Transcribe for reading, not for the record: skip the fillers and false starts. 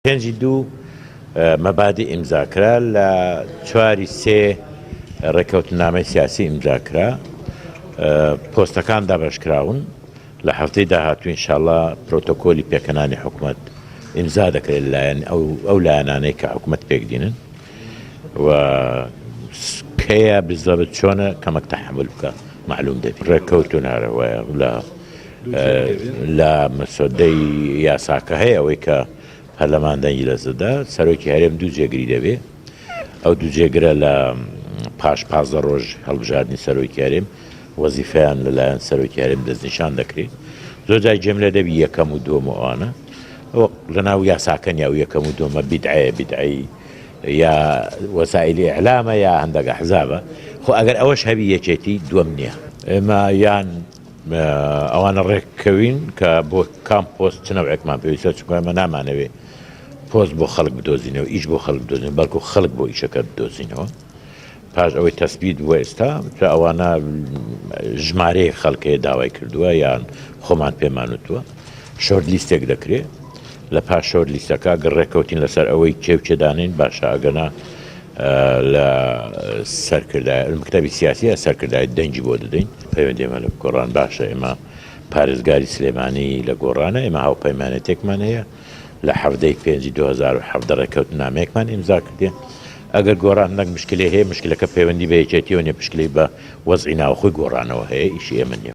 پێنجی دوو مەبادی ئیمزاکرا لە 4/3 ڕێکەوتنامەی سیاسی ئیمزاکرا پۆستەکان دابەشکراون لە هەفتەی داهاتوو ئینشاڵڵا پرۆتۆکۆلی پێکەنانی حکوومەت ئیمزا دەکرێت لایەن ئەو لایەنانەی کە حکوومەت پێکدێنن و کەیە بزەبت چۆنە کەمەک تەحمل بکە معلوم دەبێت ڕێکەوتون هەرەوەیە لە مەسۆدەی یاساکە هەیە ئەوەی کە پەرلەماندەنگی لەزەدا سەرۆکی هەرێم دوو جێگری دەبێت ئەو دوو جێگرە لە پاش 15 ڕۆژ هەڵبژاردننی سەرۆکی هەرێم وەزیفەیان لەلایەن سەرۆکی هەرێم دەستنیشان دەکرێت زۆر جای جێملە دەبی یەکەم و دووەم ئەوانە لە ناو یاساکەن یا و یەکەم و دووەمە بیدعی یا وەسائلی ئیعلامە یا هەندێک ئەحزابە خۆ ئەگەر ئەوەش هەبی یەکێتی دووەم نییە ئێمە یان ئەوانە ڕێککەوین کە بۆ کام پۆست چنەوەیەکمان پێویستە چونکە ئێمە نامانەوێ پۆست بۆ خەڵک بدۆزینەوە ئیش بۆ خەڵک بدۆزین بەڵکو خەڵک بۆ ئیشەکە بدۆزینەوە پاش ئەوەی تەسبیت بووە ئێستا ئەوانە ژمارەیە خەڵکەیە داوای کردووە یان خۆمان پێمان وتووە شۆرت لیستێک دەکرێت لە پاش شۆرت لیستەکە گەر ڕێکەوتین لەسەر ئەوەی کێوچێدانین باشە ئەگەنا لە سەرکردای مکتەبی سیاسیە سەرکردای دەنگی بۆ دەدەین پەیوەندیمە لە گۆڕان باشە ئێمە پارێزگاری سلێمانی لە گۆڕانە ئێمە هاوپەیمانەتێکمان هەیە لە هەفتەی 5 2017 ڕێکەوتنامەیەکمان ئیمزا کردێ ئەگەر گۆڕان نەک مشکلێ هەیە مشکلەکە پەیوەندی بە یەکێتیەوە نیە پشکلەی بە وەزعی ناوخۆی گۆڕانەوە هەیە ئیشی ئێمە نیە